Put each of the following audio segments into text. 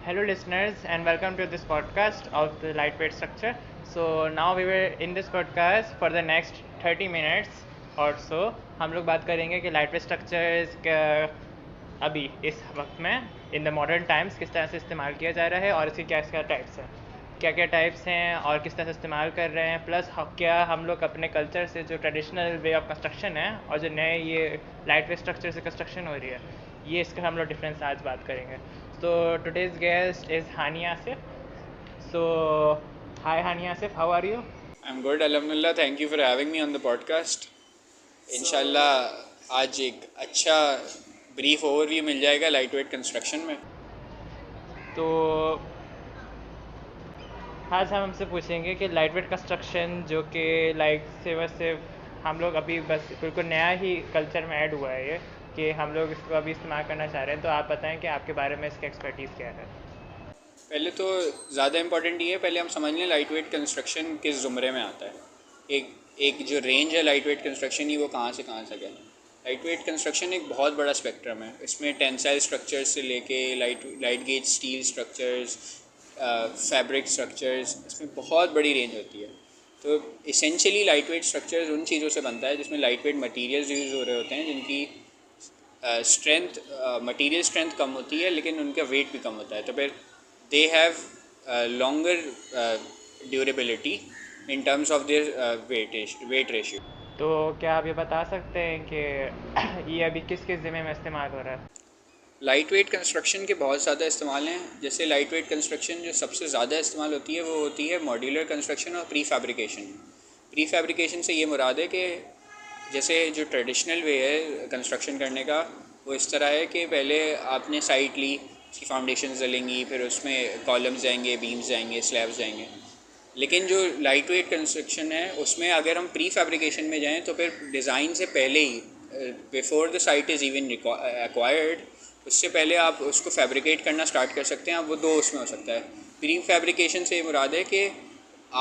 Hello, listeners, and welcome to this podcast of the lightweight structure. So now we were in this podcast for the next 30 minutes or so. हम लोग बात करेंगे कि lightweight structures का अभी इस वक्त में इन द मॉडर्न टाइम्स किस तरह से इस्तेमाल किया जा रहा है और इसके क्या क्या टाइप्स हैं, क्या क्या टाइप्स हैं और किस तरह से इस्तेमाल कर रहे हैं, प्लस क्या हम लोग अपने कल्चर से जो ट्रेडिशनल वे ऑफ कंस्ट्रक्शन है और जो नए ये लाइट वेट स्ट्रक्चर से कंस्ट्रक्शन हो रही है, ये इसका हम लोग डिफरेंस आज बात करेंगे. So today's guest is Hani Asif. So hi Hani Asif, how are you? I'm good, Alhamdulillah. Thank you for having me on the podcast. इंशाल्लाह आज एक अच्छा ब्रीफ ओवरव्यू मिल जाएगा लाइट वेट कंस्ट्रक्शन में. तो आज हम हमसे पूछेंगे कि लाइट वेट कंस्ट्रक्शन जो कि लाइक सिर्फ हम लोग अभी बस बिल्कुल नया ही कल्चर में ऐड हुआ है ये कि हम लोग इसको अभी इस्तेमाल करना चाह रहे हैं. तो आप बताएं कि आपके बारे में इसकी एक्सपर्टीज़ क्या है. पहले तो ज़्यादा इम्पोर्टेंट ये है, पहले हम समझ लें लाइट वेट कंस्ट्रक्शन किस ज़ुमरे में आता है. एक एक जो रेंज है लाइट वेट कंस्ट्रक्शन की, वो कहाँ से है. लाइट वेट कंस्ट्रक्शन एक बहुत बड़ा स्पेक्ट्रम है. इसमें टेंसाइल स्ट्रक्चर्स से लेके light gauge steel structures, fabric structures, इसमें बहुत बड़ी रेंज होती है. तो इसेंशियली लाइट वेट स्ट्रक्चर्स उन चीज़ों से बनता है जिसमें लाइट वेट मटीरियल्स यूज़ हो रहे होते हैं, जिनकी स्ट्रेंथ मटीरियल स्ट्रेंथ कम होती है लेकिन उनका वेट भी कम होता है. तो फिर they have longer durability in terms of their weight ratio. तो क्या आप ये बता सकते हैं कि ये अभी किस किस ज़िम्मे में इस्तेमाल हो रहा है. लाइट वेट कंस्ट्रक्शन के बहुत ज़्यादा इस्तेमाल हैं. जैसे लाइट वेट कंस्ट्रक्शन जो सबसे ज़्यादा इस्तेमाल होती है वो होती है मॉड्यूलर कंस्ट्रक्शन और प्री फैब्रिकेशन. प्री फैब्रिकेशन से ये मुराद है कि जैसे जो ट्रेडिशनल वे है कंस्ट्रक्शन करने का, वो इस तरह है कि पहले आपने साइट ली, उसकी फाउंडेशन डलेंगी, फिर उसमें कॉलम्स जाएंगे, बीम्स जाएंगे, स्लैब्स जाएंगे. लेकिन जो लाइट वेट कंस्ट्रक्शन है उसमें अगर हम प्री फैब्रिकेशन में जाएं तो फिर डिज़ाइन से पहले ही, before the site is even acquired, उससे पहले आप उसको फैब्रिकेट करना स्टार्ट कर सकते हैं. आप वो दो उसमें हो सकता है. प्री फैब्रिकेशन से मुराद है कि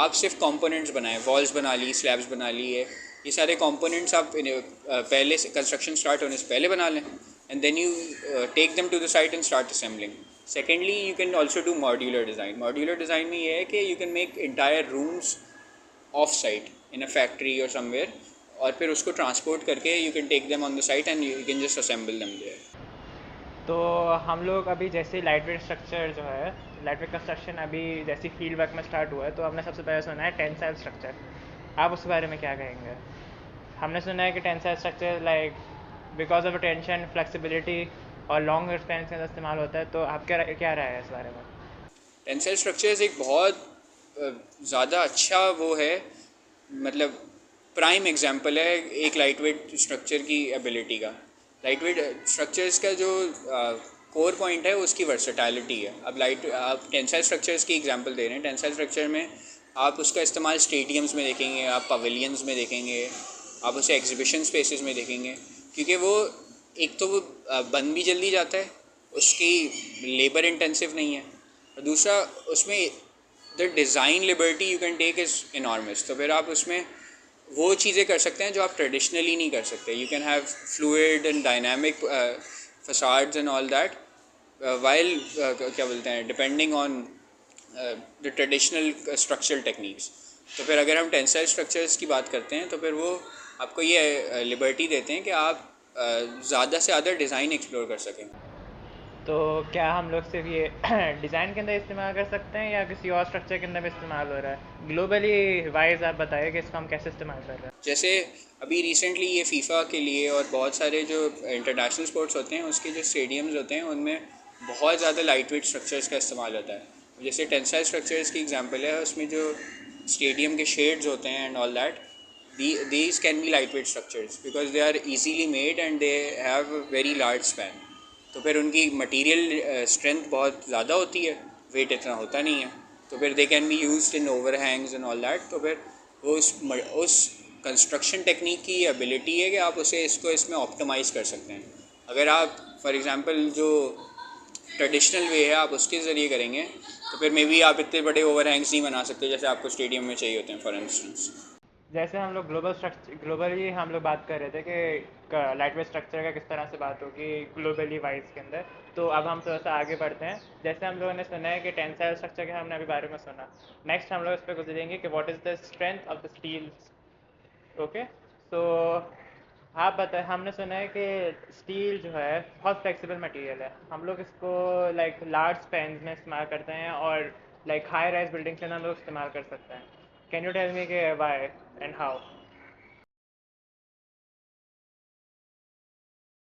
आप सिर्फ कंपोनेंट्स बनाएं, वॉल्स बना ली, स्लैब्स बना ली है, ये सारे कंपोनेंट्स आप पहले से कंस्ट्रक्शन स्टार्ट होने से पहले बना लें, and then you take them to the site and start assembling. Secondly you can also do modular design. Modular design में ये है कि you can make entire rooms off site in a factory और समवेयर, और फिर उसको transport करके you can take them on the site and you can just assemble them there. तो हम लोग अभी जैसे लाइट वेट स्ट्रक्चर जो है, लाइट वेट कंस्ट्रक्शन अभी जैसी फील्ड वर्क में स्टार्ट हुआ है, तो हमने सबसे पहले सुना है टेंसाइल स्ट्रक्चर. आप उसके बारे में क्या कहेंगे. हमने सुना है कि tensile structure like because of tension, flexibility और लॉन्ग स्पैन के अंदर इस्तेमाल होता है. तो आप क्या राय है इस बारे में. टेंसाइल स्ट्रक्चर्स एक बहुत ज़्यादा अच्छा वो है, मतलब प्राइम एग्जांपल है एक लाइट वेट स्ट्रक्चर की एबिलिटी का. लाइट वेट स्ट्रक्चर्स का जो कोर पॉइंट है उसकी वर्सेटैलिटी है. आप टेंसाइल स्ट्रक्चर्स की एग्जांपल दे रहे हैं. टेंसाइल स्ट्रक्चर में आप उसका इस्तेमाल स्टेडियम्स में देखेंगे, आप पवेलियंस में देखेंगे, आप उसे एग्जीबिशन स्पेसेस में देखेंगे, क्योंकि वो एक तो वो बन भी जल्दी जाता है, उसकी लेबर इंटेंसिव नहीं है, और दूसरा उसमें the design liberty you can take is enormous. तो फिर आप उसमें वो चीज़ें कर सकते हैं जो आप ट्रेडिशनली नहीं कर सकते. You can have fluid and dynamic facades and all that while क्या बोलते हैं, depending on the traditional structural techniques. तो फिर अगर हम टेंसाइल स्ट्रक्चर्स की बात करते हैं तो फिर वो आपको ये लिबर्टी देते हैं कि आप ज़्यादा से ज़्यादा डिज़ाइन एक्सप्लोर कर सकें. तो क्या हम लोग सिर्फ ये डिज़ाइन के अंदर इस्तेमाल कर सकते हैं या किसी और स्ट्रक्चर के अंदर भी इस्तेमाल हो रहा है. ग्लोबली वाइज आप बताइए कि इसको हम कैसे इस्तेमाल कर रहे हैं. जैसे अभी रिसेंटली ये फीफा के लिए और बहुत सारे जो इंटरनेशनल स्पोर्ट्स होते हैं उसके जो स्टेडियम्स होते हैं उनमें बहुत ज़्यादा लाइट वेट स्ट्रक्चर्स का इस्तेमाल होता है. जैसे टेंसाइल स्ट्रक्चर्स की एग्जांपल है, उसमें जो स्टेडियम के शेड्स होते हैं and all that, these can be lightweight structures because they are easily made and they have a very large span. तो फिर उनकी मटेरियल स्ट्रेंथ बहुत ज़्यादा होती है, वेट इतना होता नहीं है. तो फिर दे can be used in over Hanks and all that. तो फिर वो उस कंस्ट्रक्शन टेक्निक की एबिलिटी है कि आप उसे इसमें ऑप्टिमाइज़ कर सकते हैं. अगर आप फॉर एग्जांपल जो ट्रेडिशनल वे है आप उसके ज़रिए करेंगे तो फिर मे बी आप इतने बड़े ओवर हैंग्स नहीं बना सकते जैसे आपको स्टेडियम में चाहिए होते हैं फॉर इंस्टेंस. जैसे हम लोग ग्लोबली हम लोग बात कर रहे थे कि लाइट वेट स्ट्रक्चर का किस तरह से बात होगी ग्लोबली वाइज के अंदर। तो अब हम थोड़ा सा आगे बढ़ते हैं। जैसे हम लोगों ने सुना है कि टेंसाइल स्ट्रक्चर के हमने अभी बारे में सुना। नेक्स्ट हम लोग इस पर गुजरेंगे कि what is the strength of the steel. Okay, so आप बताएं। हमने सुना है कि स्टील जो है बहुत फ्लेक्सिबल मटेरियल है। हम लोग इसको लाइक लार्ज स्पैन्स में इस्तेमाल करते हैं और लाइक हाई राइज बिल्डिंग्स में हम लोग इस्तेमाल कर सकते हैं। कैन यू टेल मी के वाई एंड हाउ?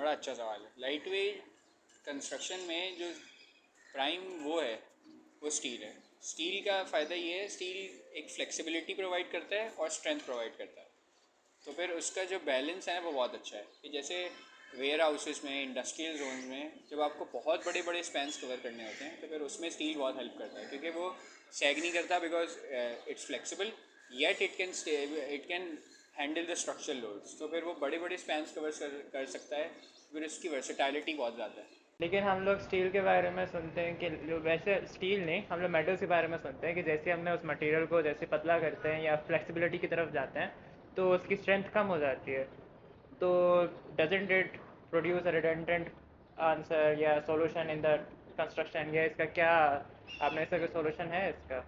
बड़ा अच्छा सवाल है। लाइट वेट कंस्ट्रक्शन में जो प्राइम वो है वो स्टील है। स्टील का फ़ायदा ये है, स्टील एक फ्लेक्सिबिलिटी प्रोवाइड करता है और स्ट्रेंथ प्रोवाइड करता है। तो फिर उसका जो बैलेंस है वो बहुत अच्छा है कि जैसे वेयर हाउसेस में, इंडस्ट्रियल जोन्स में जब आपको बहुत बड़े बड़े स्पैन्स कवर करने होते हैं तो फिर उसमें स्टील बहुत हेल्प करता है, क्योंकि वो सैग नहीं करता because it's flexible, yet it can handle the structural loads. तो फिर वो बड़े बड़े स्पैन्स कवर कर सकता है। फिर उसकी वर्सेटाइलिटी बहुत ज़्यादा है। लेकिन हम लोग स्टील के बारे में सुनते हैं कि वैसे स्टील नहीं, हम लोग मेटल्स के बारे में सुनते हैं कि जैसे हमने उस मटेरियल को जैसे पतला करते हैं या फ्लेक्सिबिलिटी की तरफ जाते हैं तो उसकी स्ट्रेंथ कम हो जाती है। तो doesn't it produce a redundant answer या सॉल्यूशन इन द कंस्ट्रक्शन, या इसका क्या आपने इसका कोई सॉल्यूशन है इसका?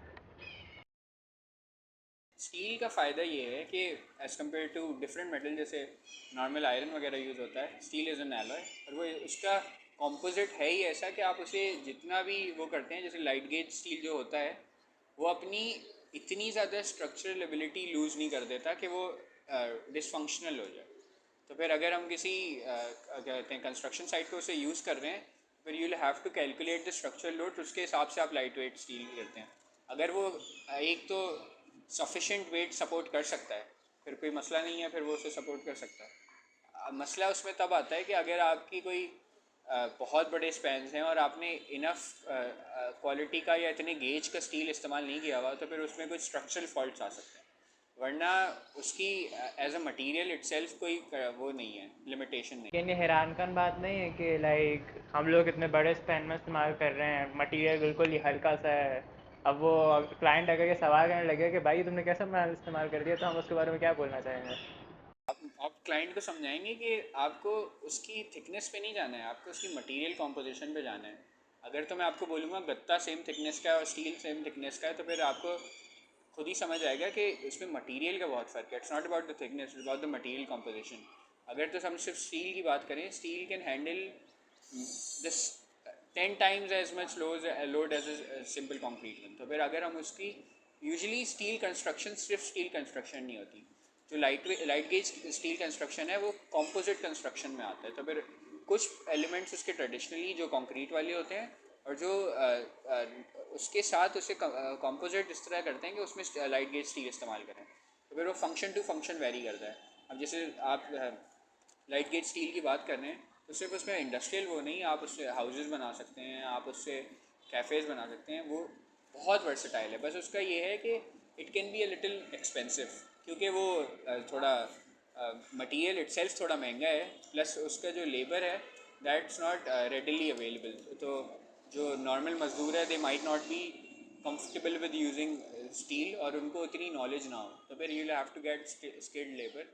स्टील का फ़ायदा ये है कि as compared to different metal, जैसे नॉर्मल आयरन वगैरह यूज़ होता है, स्टील इज़ एन एलॉय। और वो उसका कॉम्पोजिट है ही ऐसा कि आप उसे जितना भी वो करते हैं, जैसे लाइट गेज स्टील जो होता है वो अपनी इतनी ज़्यादा स्ट्रक्चरल एबिलिटी लूज़ नहीं कर देता कि वो डिसफंक्शनल हो जाए। तो फिर अगर हम किसी क्या कहते हैं कंस्ट्रक्शन साइट पे उसे यूज़ कर रहे हैं, फिर you will have to calculate the structural load, उसके हिसाब से आप लाइट वेट स्टील करते हैं। अगर वो एक तो सफिशेंट वेट सपोर्ट कर सकता है फिर कोई मसला नहीं है, फिर वो उसे सपोर्ट कर सकता है। मसला उसमें तब आता है कि अगर आपकी कोई बहुत बड़े स्पैन्स हैं और आपने इनफ क्वालिटी का या इतने गेज का स्टील इस्तेमाल नहीं किया हुआ, तो फिर उसमें कुछ स्ट्रक्चरल फॉल्ट्स आ सकते हैं। वरना उसकी एज अ मटीरियल इटसेल्फ कोई वो नहीं है, लिमिटेशन नहीं। लेकिन ये हैरानकन बात नहीं है कि लाइक हम लोग इतने बड़े स्पैन में इस्तेमाल कर रहे हैं, मटेरियल बिल्कुल ही हल्का सा है। अब वो क्लाइंट अगर ये सवाल करने लगे कि भाई तुमने कैसा माल इस्तेमाल कर दिया, तो हम उसके बारे में क्या बोलना चाहेंगे? आप क्लाइंट को समझाएंगे कि आपको उसकी थिकनेस पे नहीं जाना है, आपको उसकी मटेरियल कॉम्पोजिशन पे जाना है। अगर तो मैं आपको बोलूँगा गत्ता सेम थिकनेस का है और स्टील सेम थिकनेस का है, तो फिर आपको खुद ही समझ आएगा कि उसमें मटेरियल का बहुत फ़र्क है। It's not about the thickness, it's about the material composition. अगर तो हम सिर्फ स्टील की बात करें, steel can handle this 10 times as much load as a simple concrete one. तो फिर अगर हम उसकी यूजुअली स्टील कंस्ट्रक्शन सिर्फ स्टील कंस्ट्रक्शन नहीं होती, जो लाइट गेज स्टील कंस्ट्रक्शन है वो कॉम्पोजिट कंस्ट्रक्शन में आता है। तो फिर कुछ एलिमेंट्स उसके ट्रेडिशनली जो कंक्रीट वाले होते हैं और जो उसके साथ उसे कॉम्पोजिट इस तरह करते हैं कि उसमें लाइट गेज स्टील इस्तेमाल करें। तो फिर वो फंक्शन टू फंक्शन वेरी करता है। अब जैसे आप लाइट गेज स्टील की बात कर रहे हैं तो सिर्फ उसमें इंडस्ट्रियल वो नहीं, आप उससे हाउसेस बना सकते हैं, आप उससे कैफ़ेज़ बना सकते हैं। वो बहुत वर्सेटाइल है। बस उसका ये है कि it can be a little expensive, क्योंकि वो थोड़ा मटेरियल इटसेल्फ थोड़ा महंगा है, प्लस उसका जो लेबर है दैट्स नॉट रेडिली अवेलेबल। तो जो नॉर्मल मजदूर है they might not be comfortable with using steel और उनको इतनी नॉलेज ना हो, तो फिर you have to get skilled labour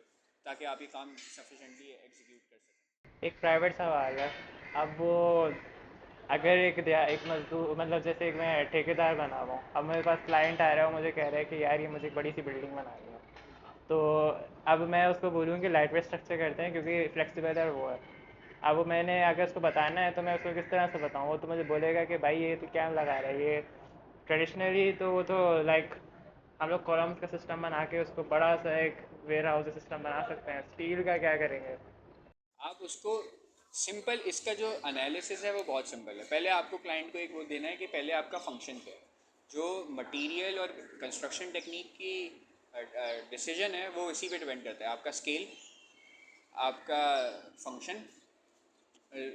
ताकि आप ये काम सफिशेंटली एग्जीक्यूट कर सकें। एक प्राइवेट सवाल है। अब वो अगर एक मजदूर मतलब जैसे एक मैं ठेकेदार बना हुआ हूँ, अब मेरे पास क्लाइंट आ रहा है, वो मुझे कह रहा है कि यार ये मुझे एक बड़ी सी बिल्डिंग बनानी है। तो अब मैं उसको बोलूँ कि लाइट वेट स्ट्रक्चर करते हैं क्योंकि फ्लेक्सिबल है वो है। अब मैंने अगर उसको बताना है तो मैं उसको किस तरह से बताऊँ? वो तो मुझे बोलेगा कि भाई ये तो क्या लगा रहा है ये। ट्रेडिशनली तो वो तो लाइक हम लोग कॉलम्स का सिस्टम बना के उसको बड़ा सा एक वेयर हाउस सिस्टम बना सकते हैं। स्टील का क्या करेंगे? आप उसको सिंपल, इसका जो एनालिसिस है वो बहुत सिंपल है। पहले आपको क्लाइंट को एक वो देना है कि पहले आपका फंक्शन क्या है। जो मटेरियल और कंस्ट्रक्शन टेक्निक की डिसीजन है वो इसी पे डिपेंड करता है। आपका स्केल, आपका फंक्शन,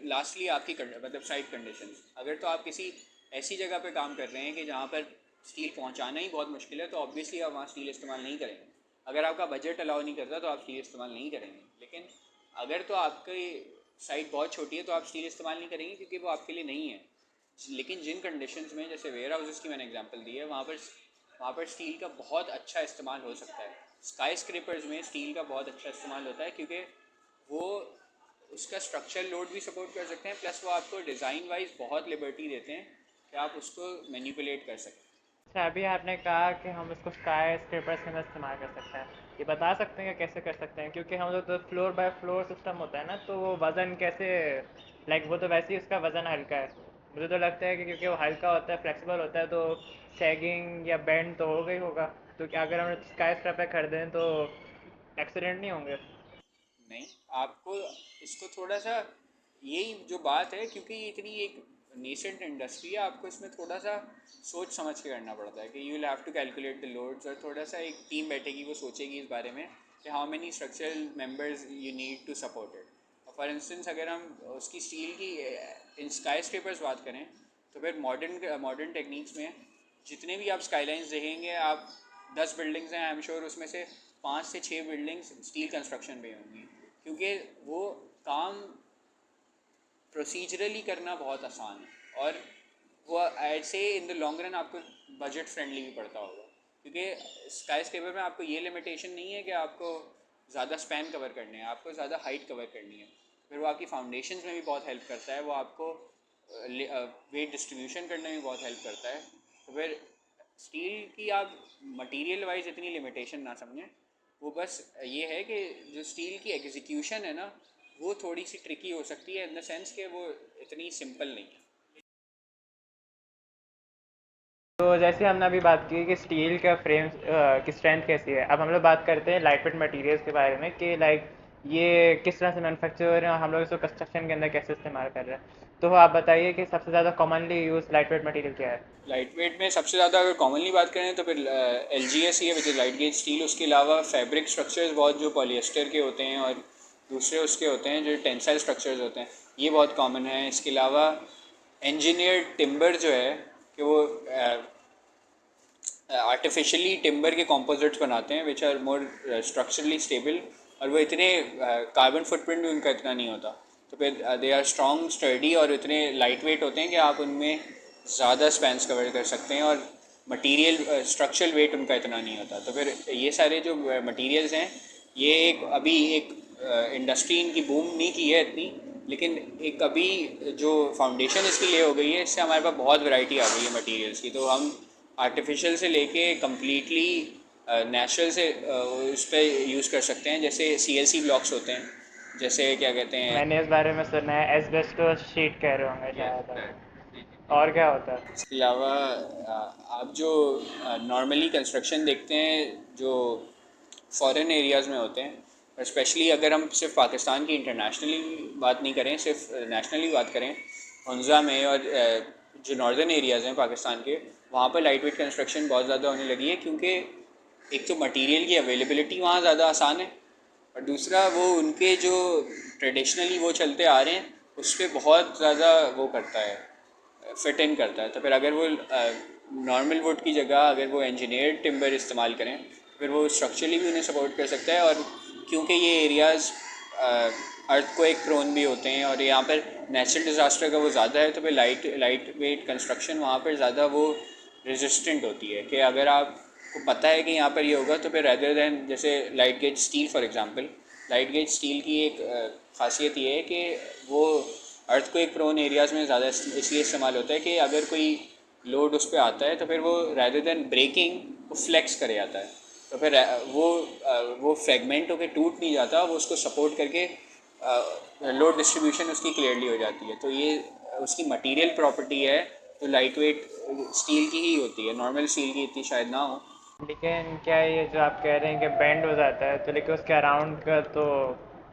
लास्टली आपकी मतलब साइट कंडीशन। अगर तो आप किसी ऐसी जगह पे काम कर रहे हैं कि जहाँ पर स्टील पहुँचाना ही बहुत मुश्किल है, तो ऑब्वियसली आप वहाँ स्टील इस्तेमाल नहीं करेंगे। अगर आपका बजट अलाउ नहीं करता तो आप स्टील इस्तेमाल नहीं करेंगे। लेकिन अगर तो आपकी साइट बहुत छोटी है तो आप स्टील इस्तेमाल नहीं करेंगे क्योंकि वो आपके लिए नहीं है। लेकिन जिन कंडीशंस में, जैसे वेयर हाउसेस की मैंने एग्जांपल दी है, वहाँ पर स्टील का बहुत अच्छा इस्तेमाल हो सकता है। स्काई स्क्रेपर्स में स्टील का बहुत अच्छा इस्तेमाल होता है क्योंकि वो उसका स्ट्रक्चरल लोड भी सपोर्ट कर सकते हैं, प्लस वो आपको डिज़ाइन वाइज बहुत लिबर्टी देते हैं कि आप उसको मैनिपुलेट कर सकते हैं। अच्छा, अभी आपने कहा कि हम इसको स्काई स्क्रेपर्स के अंदर इस्तेमाल कर सकते हैं। ये बता सकते हैं कि कैसे कर सकते हैं? क्योंकि हम लोग तो फ्लोर बाय फ्लोर सिस्टम होता है ना, तो वो वज़न कैसे, लाइक वो तो वैसे ही उसका वज़न हल्का है। मुझे तो लगता है कि क्योंकि वो हल्का होता है, फ्लेक्सिबल होता है, तो सैगिंग या बेंड तो होगा ही होगा। तो क्या अगर हम स्काई स्क्रैपर खरीदें तो एक्सीडेंट नहीं होंगे? नहीं, आपको इसको थोड़ा सा, यही जो बात है, क्योंकि ये इतनी एक नेसेंट इंडस्ट्री है, आपको इसमें थोड़ा सा सोच समझ के करना पड़ता है कि you will have to calculate the loads, और थोड़ा सा एक टीम बैठेगी, वो सोचेगी इस बारे में कि how many structural members you need to support it. For instance अगर हम उसकी स्टील की इन स्काई स्क्रेपर्स बात करें, तो फिर मॉडर्न टेक्निक्स में जितने भी आप स्काईलाइंस देखेंगे, आप 10 बिल्डिंग्स हैं, आई एम श्योर उसमें से 5 से 6 बिल्डिंग्स स्टील कंस्ट्रक्शन पे होंगी, क्योंकि वो काम प्रोसीजरली करना बहुत आसान है, और वो ऐसे इन द लॉन्ग रन आपको बजट फ्रेंडली भी पड़ता होगा, क्योंकि स्काई स्क्रेपर में आपको ये लिमिटेशन नहीं है कि आपको ज़्यादा स्पैन कवर करने हैं, आपको ज़्यादा हाइट कवर करनी है। फिर वो आपकी फाउंडेशंस में भी बहुत हेल्प करता है, वो आपको वेट डिस्ट्रीब्यूशन करने में बहुत हेल्प करता है। तो फिर स्टील की आप मटेरियल वाइज इतनी लिमिटेशन ना समझें, वो बस ये है कि जो स्टील की एग्जीक्यूशन है ना, वो थोड़ी सी ट्रिकी हो सकती है, इन द सेंस कि वो इतनी सिंपल नहीं है। तो जैसे हमने अभी बात की कि स्टील का फ्रेम की स्ट्रेंथ कैसी है, अब हम लोग बात करते हैं लाइट वेट मटीरियल्स के बारे में कि लाइक ये किस तरह से मैन्युफैक्चर हो रहे हैं और हम लोग इसको कंस्ट्रक्शन के अंदर कैसे इस्तेमाल कर रहे हैं। तो आप बताइए कि सबसे ज़्यादा commonly use light weight material क्या है? लाइट वेट में सबसे ज़्यादा अगर कॉमनली बात करें तो फिर LGS ही है, which is light gauge steel. उसके अलावा फैब्रिक स्ट्रक्चर्स बहुत जो पॉलिएस्टर के होते हैं, और दूसरे उसके होते हैं जो टेंसाइल स्ट्रक्चर्स होते हैं, ये बहुत कॉमन है। इसके अलावा इंजीनियर्ड टिम्बर जो है, कि वो आर्टिफिशियली टिम्बर के कॉम्पोजिट्स बनाते हैं which are more structurally stable, और वो इतने कार्बन फुटप्रिंट भी उनका इतना नहीं होता, तो फिर दे आर स्ट्रॉन्ग स्टडी और इतने लाइट वेट होते हैं कि आप उनमें ज़्यादा स्पैन्स कवर कर सकते हैं, और मटीरियल स्ट्रक्चरल वेट उनका इतना नहीं होता। तो फिर ये सारे जो मटीरियल्स हैं, ये एक अभी एक इंडस्ट्री इनकी बूम नहीं की है इतनी, लेकिन एक अभी जो फाउंडेशन इसकी ले हो गई है, इससे हमारे पास बहुत वैरायटी आ गई है मटेरियल्स की। तो हम आर्टिफिशियल से लेके कम्प्लीटली नेचुरल से उस पर यूज़ कर सकते हैं। जैसे CLC ब्लॉक्स होते हैं, जैसे क्या कहते हैं। मैंने इस बारे में सुना है, एस्बेस्टोस शीट कह रहे होंगे शायद आप। और क्या होता है? इसके अलावा आप जो नॉर्मली कंस्ट्रक्शन देखते हैं जो फॉरेन एरियाज़ में होते हैं, स्पेशली अगर हम सिर्फ पाकिस्तान की इंटरनेशनली बात नहीं करें, सिर्फ नेशनली बात करें, हंजा में और जो नॉर्दर्न एरियाज़ हैं पाकिस्तान के, वहाँ पर लाइट वेट कंस्ट्रक्शन बहुत ज़्यादा होने लगी है, क्योंकि एक तो मटेरियल की अवेलेबिलिटी वहाँ ज़्यादा आसान है, और दूसरा वो उनके जो ट्रेडिशनली वो चलते आ रहे हैं उस पर बहुत ज़्यादा वो करता है, फिट इन करता है। तो फिर अगर वो नॉर्मल वुड की जगह अगर वो इंजीनियर्ड टिम्बर इस्तेमाल करें, फिर वो स्ट्रक्चरली भी उन्हें सपोर्ट कर सकता है। और क्योंकि ये एरियाज़ अर्थ को एक प्रोन भी होते हैं, और यहाँ पर नेचुरल डिज़ास्टर का वो ज़्यादा है, तो फिर लाइट वेट कंस्ट्रक्शन वहाँ पर ज़्यादा वो रेजिस्टेंट होती है, कि अगर आपको पता है कि यहाँ पर ये होगा, तो फिर रेदर दैन, जैसे light gauge steel for example, light gauge steel की एक खासियत ये है कि वो अर्थ को एक प्रोन एरियाज़ में ज़्यादा इसलिए इस्तेमाल होता है कि अगर कोई लोड उस पर आता है, तो फिर वो रेदर देन ब्रेकिंग, वो फ्लेक्स करे आता है, तो फिर वो फ्रेगमेंट होकर टूट नहीं जाता, वो उसको सपोर्ट करके लोड डिस्ट्रीब्यूशन उसकी क्लियरली हो जाती है। तो ये उसकी मटेरियल प्रॉपर्टी है, तो लाइट वेट स्टील की ही होती है, नॉर्मल स्टील की इतनी शायद ना हो। लेकिन क्या ये जो आप कह रहे हैं कि बेंड हो जाता है, तो लेकिन उसके अराउंड का तो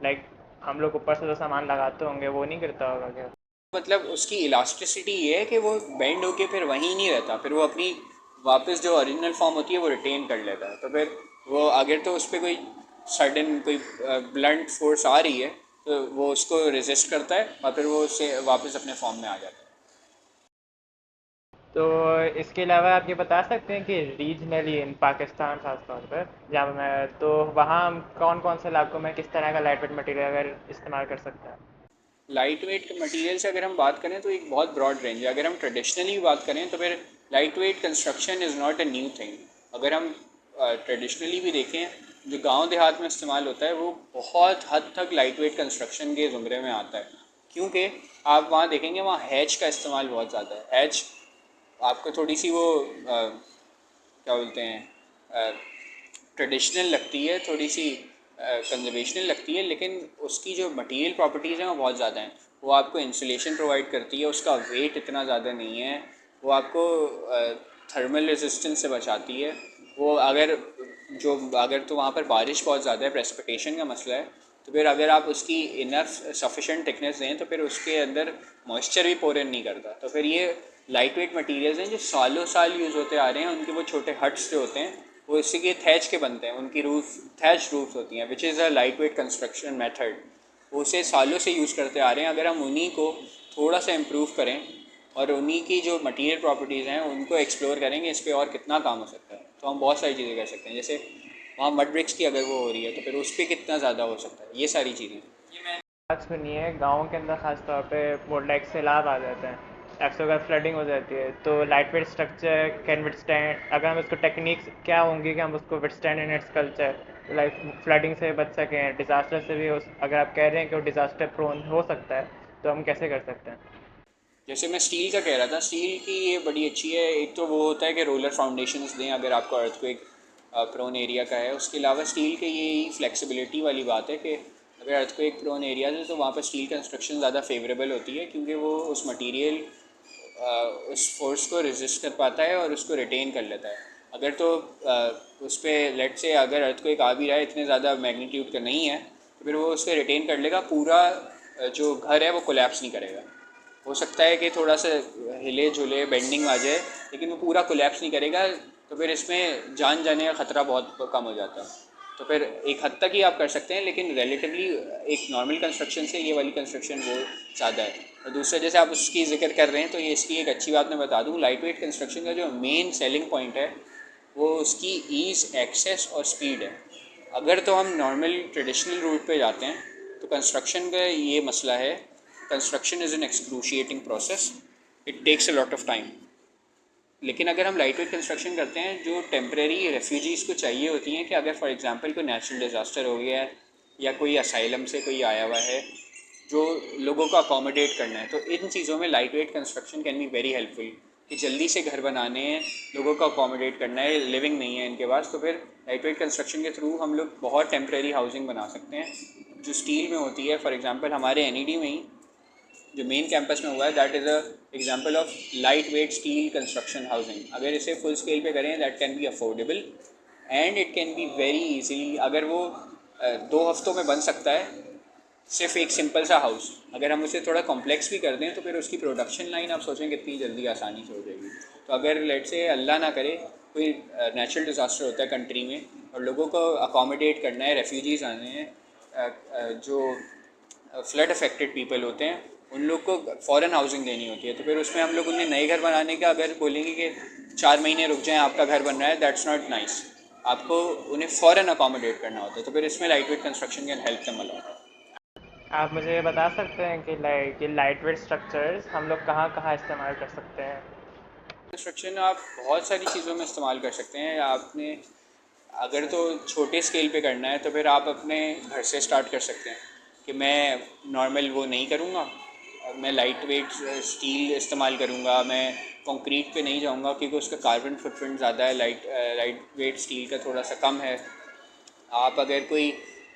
लाइक हम लोग ऊपर से जो सामान लगाते होंगे वो नहीं गिरता होगा क्या? मतलब उसकी इलास्टिसिटी ये है कि वो बेंड होके फिर वहीं नहीं रहता, फिर वो अपनी वापस जो ओरिजिनल फॉर्म होती है वो रिटेन कर लेता है। तो फिर वो अगर तो उस पर कोई सडन कोई ब्लंट फोर्स आ रही है, तो वो उसको रेजिस्ट करता है, और फिर वो उससे वापस अपने फॉर्म में आ जाता है। तो इसके अलावा आप ये बता सकते हैं कि रीजनली इन पाकिस्तान खास तौर पर जहाँ पे मैं, तो वहाँ हम कौन कौन से इलाकों में किस तरह का लाइट वेट मटेरियल अगर इस्तेमाल कर सकते हैं? लाइट वेट मटीरियल से अगर हम बात करें तो एक बहुत ब्रॉड रेंज है। अगर हम ट्रेडिशनली बात करें तो फिर light weight construction is not a new thing. अगर हम ट्रेडिशनली भी देखें, जो गांव देहात में इस्तेमाल होता है वो बहुत हद तक लाइट वेट कंस्ट्रक्शन के ज़ुमरे में आता है, क्योंकि आप वहाँ देखेंगे वहाँ हैच का इस्तेमाल बहुत ज़्यादा है। हैच आपको थोड़ी सी वो क्या बोलते हैं, ट्रेडिशनल लगती है, थोड़ी सी कंजर्वेशनल लगती है, लेकिन उसकी जो मटेरियल प्रॉपर्टीज़ हैं वो बहुत ज़्यादा हैं। वो आपको इंसुलेशन प्रोवाइड करती है, उसका वेट इतना ज़्यादा नहीं है, वो आपको थर्मल रेजिस्टेंस से बचाती है। वो अगर तो वहाँ पर बारिश बहुत ज़्यादा है, प्रेसिपिटेशन का मसला है, तो फिर अगर आप उसकी इनफ सफिशेंट थिकनेस दें तो फिर उसके अंदर मॉइस्चर भी पोर इन नहीं करता। तो फिर ये लाइट वेट मटीरियल्स हैं जो सालों साल यूज़ होते आ रहे हैं। उनके वो छोटे हट्स जो होते हैं वो इसी के थैच के बनते हैं, उनकी रूफ थैच रूफ होती हैं, which is a light weight construction method. वो उसे सालों से यूज़ करते आ रहे हैं। अगर हम उन्हीं को थोड़ा सा इम्प्रूव करें और उन्हीं की जो मटेरियल प्रॉपर्टीज़ हैं उनको एक्सप्लोर करेंगे, इस पर और कितना काम हो सकता है, तो हम बहुत सारी चीज़ें कर सकते हैं। जैसे वहाँ मड ब्रिक्स की अगर वो हो रही है तो फिर उस पर कितना ज़्यादा हो सकता है, ये सारी चीज़ें। बात सुनी है गाँव के अंदर खास तौर पे वो लाइक सैलाब आ जाते हैं, अक्सर अगर फ्लडिंग हो जाती है, तो light weight structure can withstand, अगर हम उसको टेक्निक्स क्या होंगी कि हम उसको withstand in its culture, like flooding से बच सकें, डिज़ास्टर से भी अगर आप कह रहे हैं कि वो डिज़ास्टर प्रोन हो सकता है, तो हम कैसे कर सकते हैं? जैसे मैं स्टील का कह रहा था, स्टील की ये बड़ी अच्छी है। एक तो वो होता है कि रोलर फाउंडेशंस दें अगर आपको अर्थक्वेक प्रोन एरिया का है। उसके अलावा स्टील के ये फ्लेक्सिबिलिटी वाली बात है कि अगर अर्थक्वेक प्रोन एरियाज है तो वहाँ पर स्टील कंस्ट्रक्शन ज़्यादा फेवरेबल होती है, क्योंकि वो उस मटेरियल उस फोर्स को रेजिस्ट कर पाता है और उसको रिटेन कर लेता है। अगर तो उस पर लेट से अगर अर्थक्वेक आ भी रहा है, इतने ज़्यादा मैग्नीट्यूड का नहीं है, तो फिर वो उसको रिटेन कर लेगा, पूरा जो घर है वो कोलैप्स नहीं करेगा। हो सकता है कि थोड़ा सा हिले झुले बेंडिंग आ जाए, लेकिन वो पूरा कोलैप्स नहीं करेगा। तो फिर इसमें जान जाने का ख़तरा बहुत कम हो जाता है। तो फिर एक हद तक ही आप कर सकते हैं, लेकिन रिलेटिवली एक नॉर्मल कंस्ट्रक्शन से ये वाली कंस्ट्रक्शन वो ज़्यादा है। और दूसरा, जैसे आप उसकी जिक्र कर रहे हैं, तो ये इसकी एक अच्छी बात मैं बता दूँ, लाइट वेट कंस्ट्रक्शन का जो मेन सेलिंग पॉइंट है वो उसकी ईज़, एक्सेस और स्पीड है। अगर तो हम नॉर्मल ट्रेडिशनल रूट पे जाते हैं तो कंस्ट्रक्शन का ये मसला है, construction is an excruciating process, it takes a lot of time. लेकिन अगर हम लाइट वेट कंस्ट्रक्शन करते हैं, जो टेम्प्रेरी रेफ्यूजीज़ को चाहिए होती हैं कि अगर फॉर एग्जांपल कोई नेचुरल डिज़ास्टर हो गया है या कोई असाइलम से कोई आया हुआ है जो लोगों को अकोमोडेट करना है, तो इन चीज़ों में light weight construction can be very helpful. कि जल्दी से घर बनाने हैं, लोगों को अकोमोडेट करना है, लिविंग नहीं है इनके पास, तो फिर लाइट वेट कंस्ट्रक्शन के थ्रू हम लोग बहुत टेम्प्रेरी हाउसिंग बना सकते हैं जो स्टील में होती है। फॉर एग्जांपल हमारे एनईडी में ही जो मेन कैंपस में हुआ है, that is a example of light weight steel construction housing. अगर इसे फुल स्केल पे करें, that can be affordable and it can be very easily. अगर वो 2 हफ्तों में बन सकता है, सिर्फ एक सिंपल सा हाउस, अगर हम उसे थोड़ा कॉम्प्लेक्स भी कर दें तो फिर उसकी प्रोडक्शन लाइन आप सोचें कितनी जल्दी आसानी से हो जाएगी। तो अगर लेट से अल्लाह ना करे कोई नेचुरल डिज़ास्टर होता है कंट्री में और लोगों को अकोमोडेट करना है, रेफ्यूजीज़ आने हैं, जो फ्लड अफेक्टेड पीपल होते हैं, उन लोग को फ़ॉरेन हाउसिंग देनी होती है, तो फिर उसमें हम लोग उन्हें नए घर बनाने का अगर बोलेंगे कि 4 महीने रुक जाएं आपका घर बन रहा है, दैट्स नॉट नाइस। आपको उन्हें फ़ॉरेन अकोमोडेट करना होता है, तो फिर इसमें light weight construction can help them a lot. आप मुझे ये बता सकते हैं कि लाइट वेट स्ट्रक्चर्स हम लोग कहाँ कहाँ इस्तेमाल कर सकते हैं? कंस्ट्रक्शन आप बहुत सारी चीज़ों में इस्तेमाल कर सकते हैं। आपने अगर तो छोटे स्केल पे करना है तो फिर आप अपने घर से स्टार्ट कर सकते हैं कि मैं नॉर्मल वो नहीं करूँगा, मैं लाइट वेट स्टील इस्तेमाल करूँगा, मैं कंक्रीट पे नहीं जाऊँगा क्योंकि उसका कार्बन फुटप्रिंट ज़्यादा है, लाइट वेट स्टील का थोड़ा सा कम है। आप अगर कोई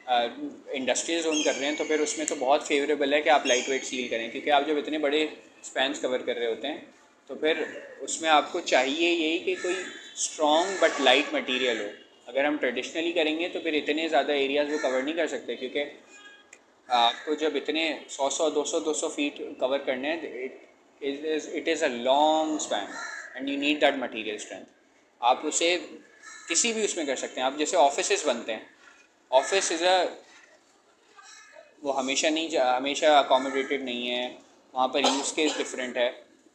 इंडस्ट्रियल जोन कर रहे हैं तो फिर उसमें तो बहुत फेवरेबल है कि आप लाइट वेट स्टील करें, क्योंकि आप जब इतने बड़े स्पैन्स कवर कर रहे होते हैं तो फिर उसमें आपको चाहिए यही कि कोई स्ट्रॉन्ग बट लाइट मटेरियल हो। अगर हम ट्रेडिशनली करेंगे तो फिर इतने ज़्यादा एरियाज़ वो कवर नहीं कर सकते, क्योंकि आपको जब इतने 100 फीट कवर करने हैं, it is a long span and you need that material strength. आप उसे किसी भी उसमें कर सकते हैं। आप जैसे ऑफिसेज बनते हैं, ऑफिस इज़ अ वो हमेशा अकोमोडेटेड नहीं है, वहाँ पर यूज़ केस डिफरेंट है।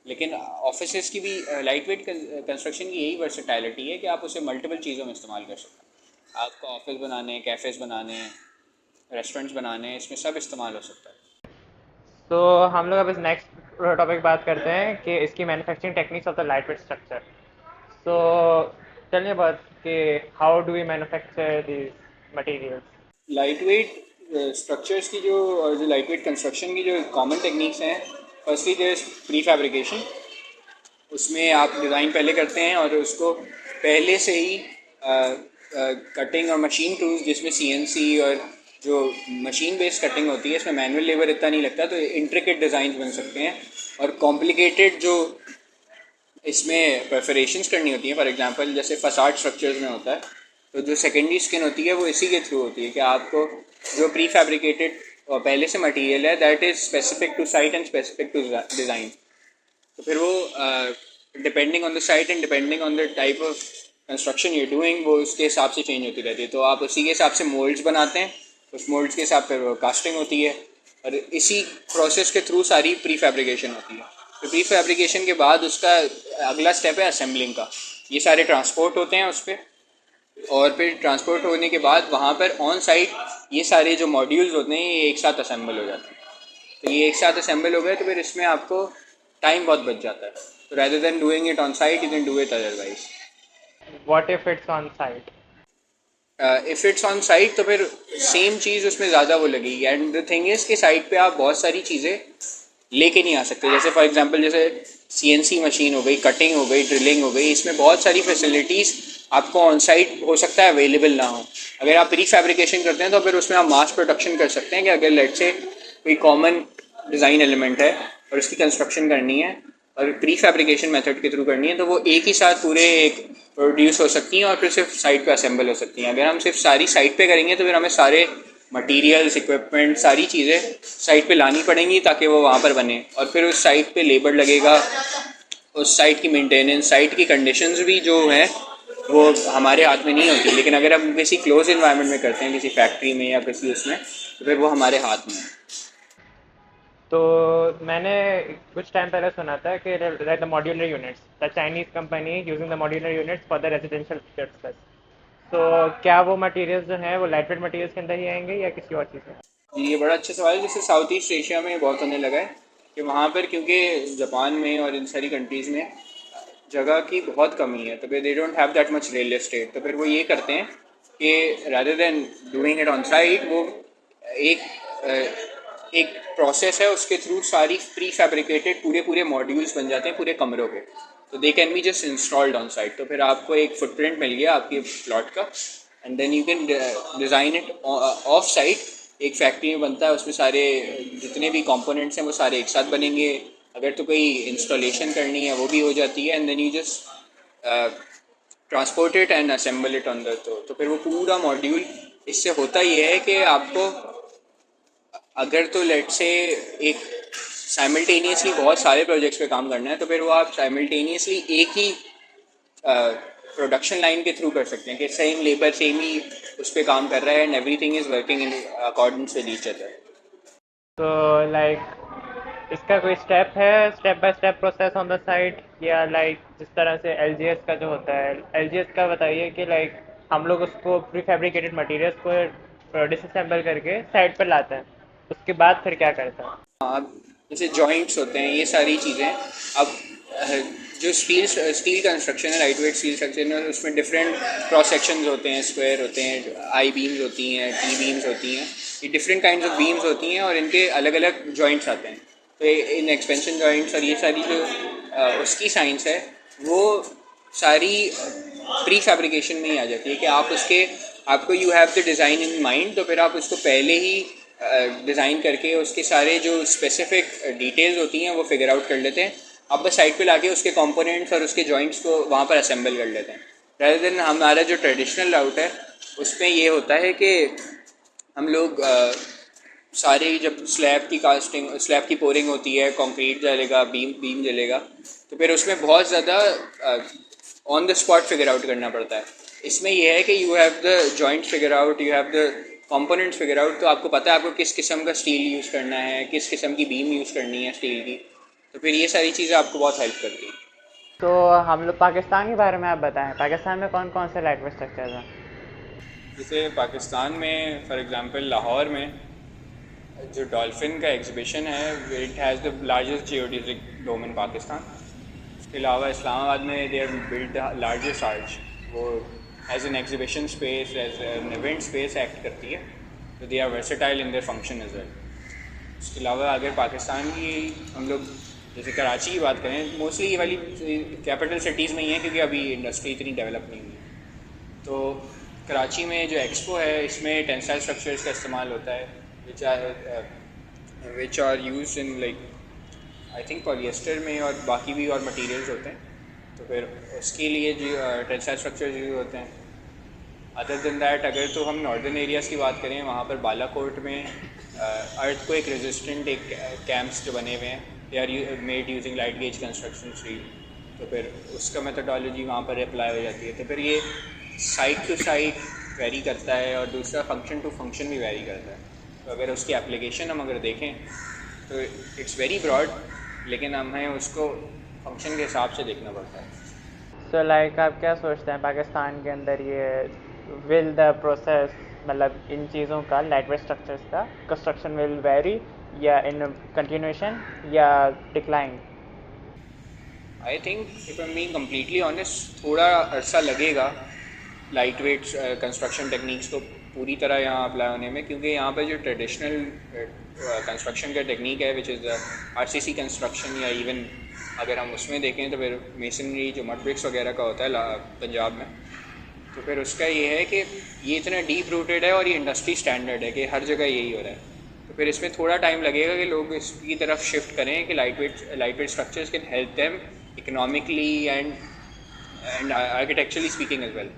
लेकिन ऑफिसेज की भी लाइट वेट कंस्ट्रक्शन की यही वर्सेटैलिटी है कि आप उसे मल्टीपल चीज़ों में इस्तेमाल कर सकते हैं। आपको ऑफिस बनाने, कैफ़ेज़ बनाने, रेस्टोरेंट्स बनाने, इसमें सब इस्तेमाल हो सकता है। तो हम लोग अब इस नेक्स्ट टॉपिक बात करते हैं कि इसकी manufacturing techniques of the light weight structure. So tell me about कि how do we manufacture these materials? Lightweight structures की जो लाइट वेट कंस्ट्रक्शन की जो कॉमन टेक्निक्स हैं, firstly there is prefabrication. उसमें आप डिज़ाइन पहले करते हैं और उसको पहले से ही कटिंग और मशीन टूल्स, जिसमें सीएनसी और जो मशीन बेस्ड कटिंग होती है, इसमें मैनुअल लेबर इतना नहीं लगता, तो इंट्रिकेट डिज़ाइन बन सकते हैं। और कॉम्प्लिकेटेड जो इसमें परफोरेशंस करनी होती हैं, फॉर एग्जांपल जैसे फसाड स्ट्रक्चर्स में होता है, तो जो सेकेंडरी स्किन होती है वो इसी के थ्रू होती है कि आपको जो प्री फैब्रिकेटेड पहले से मटेरियल है that is specific to site and specific to design, तो फिर वो depending on the site and depending on the type of construction you doing, वो उसके हिसाब से चेंज होती रहती है। तो आप उसी के हिसाब से मोल्ड्स बनाते हैं, उस मोल्ड्स के हिसाब पर कास्टिंग होती है, और इसी प्रोसेस के थ्रू सारी प्री फैब्रिकेशन होती है। तो प्री फैब्रिकेशन के बाद उसका अगला स्टेप है असेंबलिंग का। ये सारे ट्रांसपोर्ट होते हैं उस पर, और फिर ट्रांसपोर्ट होने के बाद वहाँ पर ऑन साइट ये सारे जो मॉड्यूल्स होते हैं ये एक साथ असेंबल हो जाते हैं। तो ये एक साथ असेंबल हो गए तो फिर इसमें आपको टाइम बहुत बच जाता है। तो rather than doing it on site, you can do it otherwise. What if it's on site? If it's on site तो फिर सेम चीज़ उसमें ज़्यादा वो लगेगी। एंड द थिंग इज़ कि साइट पे आप बहुत सारी चीज़ें लेके नहीं आ सकते। जैसे फॉर एग्जांपल जैसे सीएनसी मशीन हो गई, कटिंग हो गई, ड्रिलिंग हो गई, इसमें बहुत सारी फैसिलिटीज़ आपको ऑन साइट हो सकता है अवेलेबल ना हो। अगर आप प्री फैब्रिकेशन करते हैं तो फिर उसमें आप मास प्रोडक्शन कर सकते हैं कि अगर लेट से कोई कॉमन डिज़ाइन एलिमेंट है और उसकी कंस्ट्रक्शन करनी है और प्री फैब्रिकेशन मेथड के थ्रू करनी है, तो वो एक ही साथ पूरे एक प्रोड्यूस हो सकती हैं और फिर सिर्फ साइट पे असेंबल हो सकती हैं। अगर हम सिर्फ सारी साइट पे करेंगे तो फिर हमें सारे मटेरियल्स, इक्विपमेंट, सारी चीज़ें साइट पे लानी पड़ेंगी ताकि वो वहाँ पर बने, और फिर उस साइट पे लेबर लगेगा, उस साइट की मेंटेनेंस, साइट की कंडीशंस भी जो हैं वो हमारे हाथ में नहीं होती। लेकिन अगर हम किसी क्लोज इन्वायरमेंट में करते हैं, किसी फैक्ट्री में या किसी उसमें, तो फिर वो हमारे हाथ में है। तो मैंने कुछ टाइम पहले सुना था कि the modular units, the Chinese company using the modular units for the residential purpose. तो क्या वो मटेरियल्स जो हैं वो लाइटवेट मटेरियल्स के अंदर ही आएंगे या किसी और चीज़ में? जी, ये बड़ा अच्छा सवाल है। जैसे साउथ ईस्ट एशिया में बहुत होने लगा है कि वहाँ पर, क्योंकि जापान में और इन सारी कंट्रीज़ में जगह की बहुत कमी है, तो फिर they don't have that much real estate, तो फिर वो ये करते हैं कि rather than doing it on site, वो एक प्रोसेस है, उसके थ्रू सारी प्री फैब्रिकेटेड पूरे मॉड्यूल्स बन जाते हैं पूरे कमरों के, तो they can be just installed on site. तो फिर आपको एक फुटप्रिंट मिल गया आपके प्लॉट का, and then you can design it off site. एक फैक्ट्री में बनता है, उसमें सारे जितने भी कंपोनेंट्स हैं वो सारे एक साथ बनेंगे। अगर तो कोई इंस्टॉलेशन करनी है वो भी हो जाती है, and then you just transport it and assemble it on the. तो फिर वो पूरा मॉड्यूल, इससे होता ये है कि आपको अगर तो लेट से एक साइमल्टेनियसली बहुत सारे प्रोजेक्ट्स पे काम करना है, तो फिर वो आप साइमल्टेनियसली एक ही प्रोडक्शन लाइन के थ्रू कर सकते हैं कि सेम लेबर सेम ही उस पर काम कर रहा है and everything is working in accordance with each other. तो लाइक इसका कोई स्टेप है, step by step process on the site, या लाइक जिस तरह से एलजीएस का जो होता है, एलजीएस का बताइए कि लाइक हम लोग उसको प्री फैब्रिकेटेड मटीरियल्स को डिसअसेंबल करके साइट पर लाते हैं, उसके बाद फिर क्या करते हैं? अब जैसे जॉइंट्स होते हैं, ये सारी चीज़ें, अब जो स्टील कंस्ट्रक्शन है, लाइट वेट स्टील स्ट्रक्चर है, उसमें डिफरेंट क्रॉस सेक्शंस होते हैं, स्क्वायर होते हैं, आई बीम्स होती हैं, टी बीम्स होती हैं, ये डिफरेंट काइंड्स ऑफ बीम्स होती हैं और इनके अलग अलग जॉइंट्स आते हैं। तो इन एक्सपेंशन जॉइंट्स और ये सारी जो उसकी साइंस है वो सारी प्री फैब्रिकेशन में ही आ जाती है कि आपको you have the design in mind, तो फिर आप उसको पहले ही डिज़ाइन करके उसके सारे जो स्पेसिफिक डिटेल्स होती हैं वो फिगर आउट कर लेते हैं। आप बस साइड पे लाके उसके कंपोनेंट्स और उसके जॉइंट्स को वहाँ पर असेंबल कर लेते हैं। rather देन हमारा जो ट्रेडिशनल राउट है उसमें ये होता है कि हम लोग सारे, जब स्लैब की पोरिंग होती है, कंक्रीट जलेगा, बीम जलेगा, तो फिर उसमें बहुत ज़्यादा on the spot figure out करना पड़ता है। इसमें यह है कि you have the joint figure out, you have the components figure out, तो आपको पता है आपको किस किस्म का स्टील यूज़ करना है, किस किस्म की बीम यूज़ करनी है स्टील की, तो फिर ये सारी चीज़ें आपको बहुत हेल्प करती हैं। तो हम लोग पाकिस्तान के बारे में आप बताएं, पाकिस्तान में कौन कौन से लाइट वेट स्ट्रक्चर्स हैं? जैसे पाकिस्तान में फॉर एग्जांपल लाहौर में जो डॉल्फिन का एग्जीबिशन है, it has the largest geodesic dome in Pakistan. इसके अलावा इस्लामाबाद में they have built the largest arch वो as an exhibition space, as an event space act करती है, तो they are versatile in their function as well. उसके अलावा अगर पाकिस्तान की हम लोग जैसे कराची की बात करें, मोस्टली ये वाली कैपिटल सिटीज़ में ही है क्योंकि अभी इंडस्ट्री इतनी डेवलप नहीं हुई है। तो कराची में जो एक्सपो है इसमें टेंसाइल स्ट्रक्चर्स का इस्तेमाल होता है which are use in like I think polyester में और बाकी भी और मटेरियल्स होते हैं, तो फिर उसके लिए जो टेंसाइल स्ट्रक्चर्स यूज होते हैं। अदर देन दैट अगर तो हम नॉर्दर्न एरियाज़ की बात करें, वहाँ पर बालाकोट में अर्थ को एक रेजिस्टेंट एक कैंप्स जो बने हुए हैं, they are made using light gauge construction steel, तो फिर उसका मेथोडोलॉजी वहाँ पर अप्लाई हो जाती है। तो फिर ये साइट टू साइट वेरी करता है और दूसरा फंक्शन टू फंक्शन भी वेरी करता है। तो अगर उसकी एप्लीकेशन हम अगर देखें तो इट्स वेरी ब्रॉड, लेकिन हमें उसको फंक्शन के हिसाब से देखना पड़ता है। सो लाइक आप क्या सोचते हैं पाकिस्तान के अंदर ये विल द प्रोसेस, मतलब इन चीज़ों का लाइट वेट स्ट्रक्चर्स का कंस्ट्रक्शन विल वेरी या इन कंटिन्यूएशन या decline? I think if I am being completely honest, थोड़ा अरसा लगेगा लाइट वेट कंस्ट्रक्शन टेक्निक्स को पूरी तरह यहाँ अप्लाई होने में, क्योंकि यहाँ पर जो ट्रेडिशनल कंस्ट्रक्शन का टेक्निक है विच इज़ आरसीसी कंस्ट्रक्शन, या इवन अगर हम उसमें देखें तो फिर मेसनरी जो मड ब्रिक्स वगैरह का होता है पंजाब में, तो फिर उसका ये है कि ये इतना डीप रूटेड है और ये इंडस्ट्री स्टैंडर्ड है कि हर जगह यही हो रहा है। तो फिर इसमें थोड़ा टाइम लगेगा कि लोग इसकी तरफ शिफ्ट करें कि lightweight structures can help them economically and architecturally speaking as well.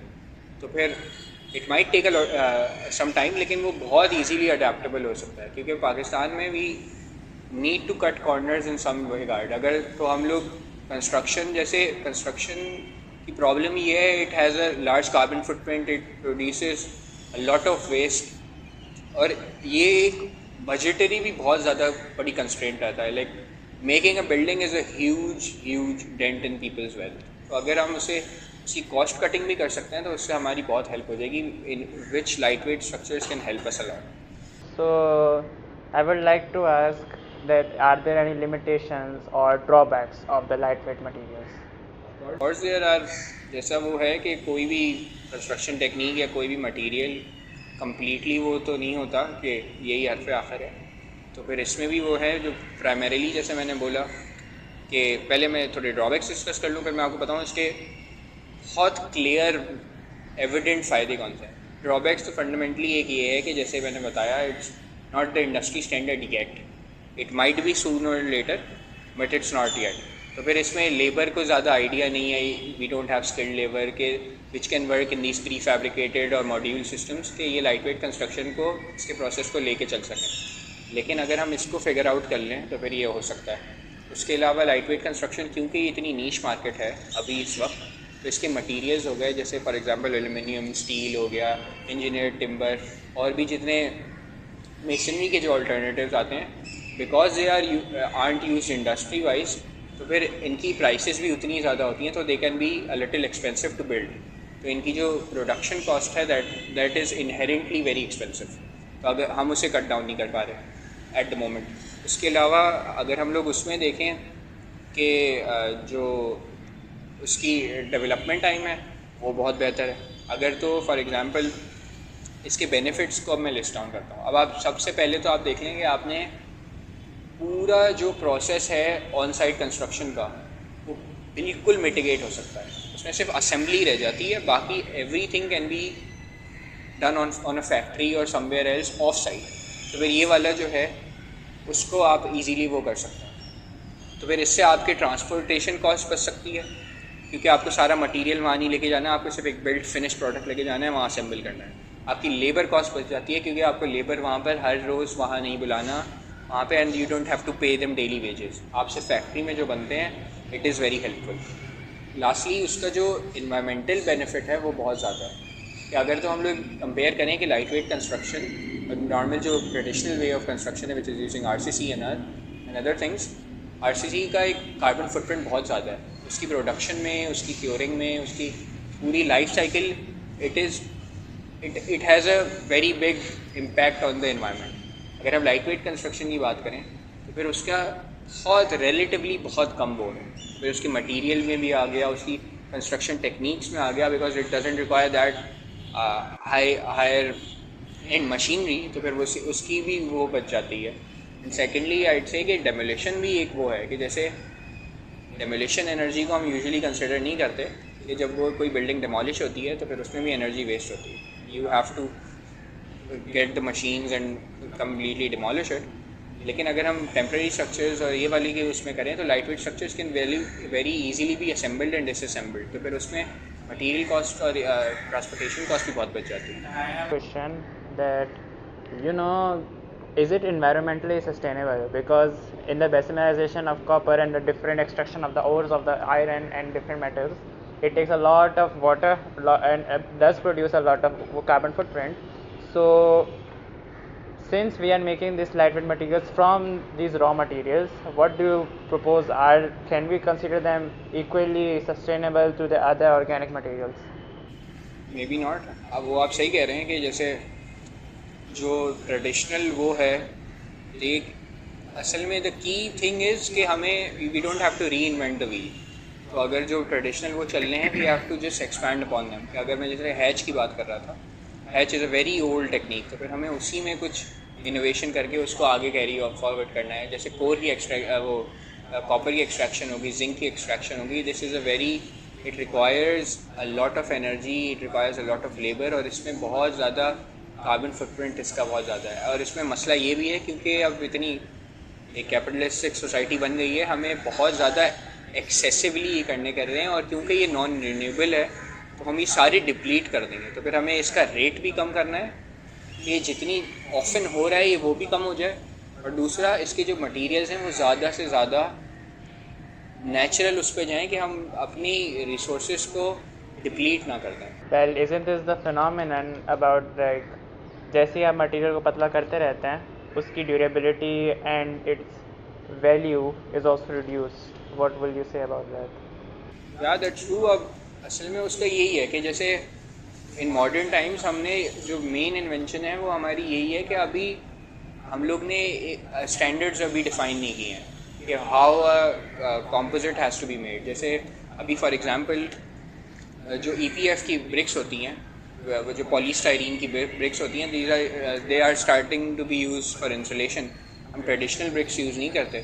तो फिर it might take some time, लेकिन वो बहुत ईजीली अडेप्टेबल हो सकता है, क्योंकि पाकिस्तान में we need to cut corners in some regard. अगर तो हम लोग कंस्ट्रक्शन की प्रॉब्लम ये है, it has a large carbon footprint, it produces a lot of waste, और ये एक बजटरी भी बहुत ज़्यादा बड़ी कंस्ट्रेंट रहता है। Like making a building is a huge dent in people's wealth. तो अगर हम उसकी कॉस्ट कटिंग भी कर सकते हैं तो उससे हमारी बहुत हेल्प हो जाएगी, in which lightweight structures can help us a lot. So I would like to ask that are there any limitations or drawbacks of the lightweight materials? और देयर आर, जैसा वो है कि कोई भी कंस्ट्रक्शन टेक्निक या कोई भी मटेरियल कम्प्लीटली वो तो नहीं होता कि यही हर पे आखिर है। तो फिर इसमें भी वो है जो प्राइमरीली, जैसे मैंने बोला कि पहले मैं थोड़े ड्रॉबैक्स डिस्कस कर लूँ, फिर मैं आपको बताऊँ इसके बहुत क्लियर एविडेंट फ़ायदे कौन से हैं। ड्रॉबैक्स तो फंडामेंटली एक ये है कि जैसे मैंने बताया, it's not the industry standard yet, it might be sooner or later but it's not yet. तो फिर इसमें लेबर को ज़्यादा आइडिया नहीं है, we don't have skilled labour के which can work in these prefabricated or module systems के ये लाइट वेट कंस्ट्रक्शन को, इसके प्रोसेस को लेके चल सकें। लेकिन अगर हम इसको फिगर आउट कर लें तो फिर ये हो सकता है। उसके अलावा लाइट वेट कंस्ट्रक्शन क्योंकि ये इतनी नीश मार्केट है अभी इस वक्त, तो इसके मटीरियल्स हो गए जैसे फॉर एग्जांपल एल्यूमिनियम, स्टील हो गया, इंजीनियर्ड टिम्बर, और भी जितने मेसनरी के जो अल्टरनेटिव्स आते हैं, because they aren't used industry wise, तो फिर इनकी प्राइसेस भी उतनी ज़्यादा होती हैं, तो they can be a little expensive to build. तो इनकी जो प्रोडक्शन कॉस्ट है that is inherently very expensive, तो अगर हम उसे कट डाउन नहीं कर पा रहे एट द मोमेंट। उसके अलावा अगर हम लोग उसमें देखें कि जो उसकी डेवलपमेंट टाइम है वो बहुत बेहतर है। अगर तो फॉर एग्ज़ाम्पल इसके बेनिफिट्स को अब मैं लिस्ट डाउन करता हूँ। अब आप सबसे पहले तो आप देख लेंगे, आपने पूरा जो प्रोसेस है ऑन साइट कंस्ट्रक्शन का वो बिल्कुल मिटिगेट हो सकता है, उसमें सिर्फ असेंबली रह जाती है, बाकी everything can be done on a factory और समवेयर एल्स ऑफ साइट। तो फिर ये वाला जो है उसको आप इजीली वो कर सकते हैं। तो फिर इससे आपके ट्रांसपोर्टेशन कॉस्ट बच सकती है, क्योंकि आपको सारा मटेरियल वहाँ नहीं लेके जाना है, आपको सिर्फ एक बिल्ड फिनिश प्रोडक्ट लेके जाना है, वहाँ असेंबल करना है। आपकी लेबर कॉस्ट बच जाती है, क्योंकि आपको लेबर वहाँ पर हर रोज़ वहाँ नहीं बुलाना वहाँ पे, and you don't have to pay them daily wages. आपसे फैक्ट्री में जो बनते हैं, it is very helpful. Lastly उसका जो इन्वायरमेंटल बेनिफिट है वो बहुत ज़्यादा है कि अगर तो हम लोग कंपेयर करें कि लाइट वेट कंस्ट्रक्शन नॉर्मल जो ट्रेडिशनल वे ऑफ कंस्ट्रक्शन है which is using RCC and other things, RCC का एक कार्बन फुटप्रिंट बहुत ज़्यादा है, उसकी प्रोडक्शन में, उसकी क्योरिंग में, उसकी पूरी life cycle, it has a very big impact on the environment. अगर हम लाइट वेट कंस्ट्रक्शन की बात करें तो फिर उसका बहुत रिलेटिवली बहुत कम वो है। फिर उसके मटेरियल में भी आ गया, उसकी कंस्ट्रक्शन टेक्निक्स में आ गया, because it doesn't require that higher and machinery, तो फिर वो उसकी भी वो बच जाती है। एंड सेकेंडली आइड से कि डेमोलिशन भी एक वो है कि जैसे डेमोलिशन एनर्जी को हम यूजुअली कंसिडर नहीं करते कि जब वो कोई बिल्डिंग डेमोलिश होती है तो फिर उसमें भी एनर्जी वेस्ट होती है। You have to get the machines and completely demolish it. लेकिन अगर हम टेम्प्रेरी स्ट्रक्चर्स और ये वाली के उसमें करें तो lightweight structures can very easily be assembled and disassembled, तो फिर उसमें मटीरियल कॉस्ट और ट्रांसपोर्टेशन कॉस्ट भी बहुत बच जाती है। Question that, you know, is it environmentally sustainable? Because in the basimisation of copper and the different extraction of the ores of the iron and different metals, it takes a lot of water and does produce a lot of carbon footprint. So since we are making these lightweight materials from these raw materials, what do you propose? Can we consider them equally sustainable to the other organic materials? May be not. अब वो आप सही कह रहे हैं कि जैसे जो ट्रेडिशनल वो है, एक असल में द की थिंग इज़ कि हमें we don't have to reinvent the wheel. तो अगर जो ट्रेडिशनल वो चल रहे हैं, we have to just expand upon them. कि अगर मैं जैसे हैच की बात कर रहा था, hatch is a very old technique, तो फिर हमें उसी में कुछ इनोवेशन करके उसको आगे कैरी फॉरवर्ड करना है। जैसे कोर की वो कॉपर की एक्सट्रैक्शन होगी, जिंक की एक्सट्रैक्शन होगी, this is a very it requires a lot of energy, it requires a lot of labour, और इसमें बहुत ज़्यादा कार्बन फुटप्रिंट इसका बहुत ज़्यादा है। और इसमें मसला ये भी है क्योंकि अब इतनी एक कैपिटलिस्टिक सोसाइटी बन गई है, हमें बहुत ज़्यादा एक्सेसिवली ये करने कर रहे हैं, और क्योंकि ये नॉन रिन्यूएबल है तो हम ये सारे डिप्लीट कर देंगे। तो फिर हमें इसका रेट भी कम करना है, ये जितनी ऑफन हो रहा है ये वो भी कम हो जाए, और दूसरा इसके जो मटेरियल्स हैं वो ज़्यादा से ज़्यादा नेचुरल उस पर जाएँ कि हम अपनी रिसोर्सेज को डिप्लीट ना कर दें। Well, isn't this the phenomenon about like जैसे ही आप मटेरियल को पतला करते रहते हैं, उसकी durability and it's value is also reduced? What will you say about that? या दैट्स ट्रू। अब असल में उसका यही है कि जैसे इन मॉडर्न टाइम्स हमने जो मेन इन्वेंशन है वो हमारी यही है कि अभी हम लोग ने स्टैंडर्ड्स अभी डिफाइन नहीं किए हैं कि how composite has to be made. जैसे अभी फॉर एग्जांपल जो EPF की ब्रिक्स होती हैं, वो जो पॉलीस्टाइरीन की ब्रिक्स होती हैं, they are starting to be use for insulation. हम ट्रेडिशनल ब्रिक्स यूज़ नहीं करते,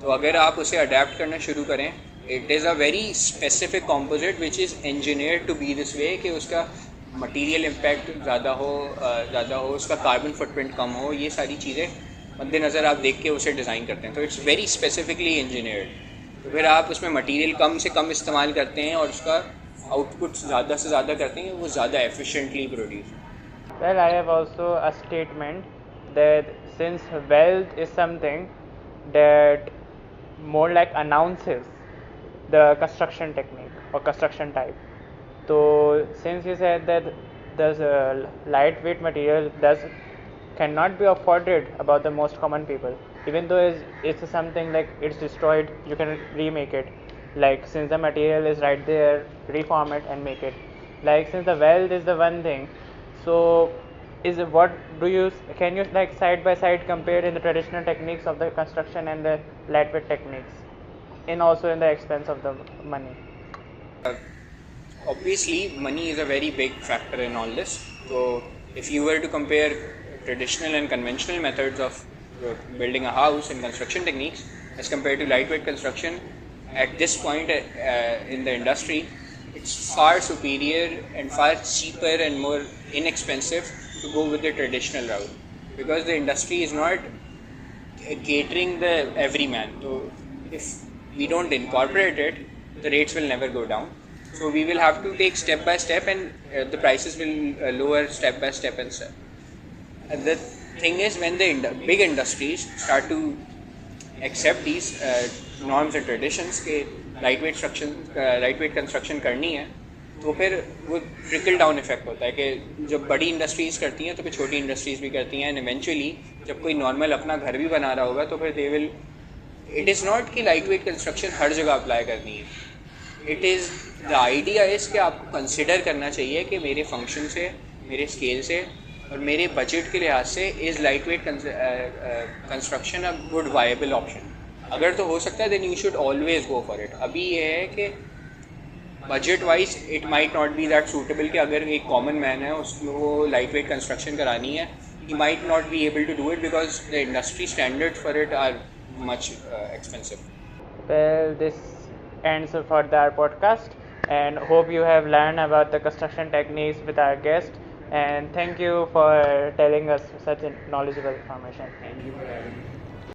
तो अगर आप उसे अडेप्ट करना शुरू करें, it is a very specific composite which is engineered to be this way कि उसका मटीरियल इम्पैक्ट ज़्यादा हो, उसका कार्बन फुटप्रिंट कम हो, ये सारी चीज़ें मद्देनज़र आप देख के उसे डिज़ाइन करते हैं। तो इट्स वेरी स्पेसिफिकली इंजीनियर्ड। तो फिर आप उसमें मटीरियल कम से कम इस्तेमाल करते हैं और उसका आउटपुट ज़्यादा से ज़्यादा करते हैं, वो ज़्यादा efficiently produce. Well, I have also a statement that since wealth is something that more like announces the construction technique or construction type. So since you said that this lightweight material cannot be afforded about the most common people, even though it's something like it's destroyed, you can remake it. Like since the material is right there, reform it and make it. Like since the wealth is the one thing, so can you like side by side compare in the traditional techniques of the construction and the lightweight techniques, and also in the expense of the money? Obviously money is a very big factor in all this. So if you were to compare traditional and conventional methods of building a house and construction techniques as compared to lightweight construction, at this point in the industry, it's far superior and far cheaper and more inexpensive to go with the traditional route, because the industry is not catering the everyman. So if we don't incorporate it, the rates will never go down. So we will have to take step by step, and the prices will lower step by step and step. And the thing is, when the big industries start to accept these norms and traditions के lightweight construction करनी है, तो फिर वो trickle down effect होता है कि जब बड़ी इंडस्ट्रीज़ करती हैं तो फिर छोटी इंडस्ट्रीज़ भी करती हैं, एंड इवेंचुअली जब कोई नॉर्मल अपना घर भी बना रहा होगा तो फिर they will. It is not कि लाइटवेट कंस्ट्रक्शन हर जगह अप्लाई करनी है। It is the idea is कि आपको कंसिडर करना चाहिए कि मेरे फंक्शन से, मेरे स्केल से और मेरे बजट के लिहाज से is lightweight construction a good viable option. अगर तो हो सकता है then you should always go for it. अभी ये है कि budget wise it might not be that suitable कि अगर एक कॉमन मैन है उसको वो लाइट वेट कंस्ट्रक्शन करानी है, he might not be able to do it because the industry standards for it are much expensive. Well, this ends for our podcast, and hope you have learned about the construction techniques with our guest. And thank you for telling us such knowledgeable information. Thank you for having me.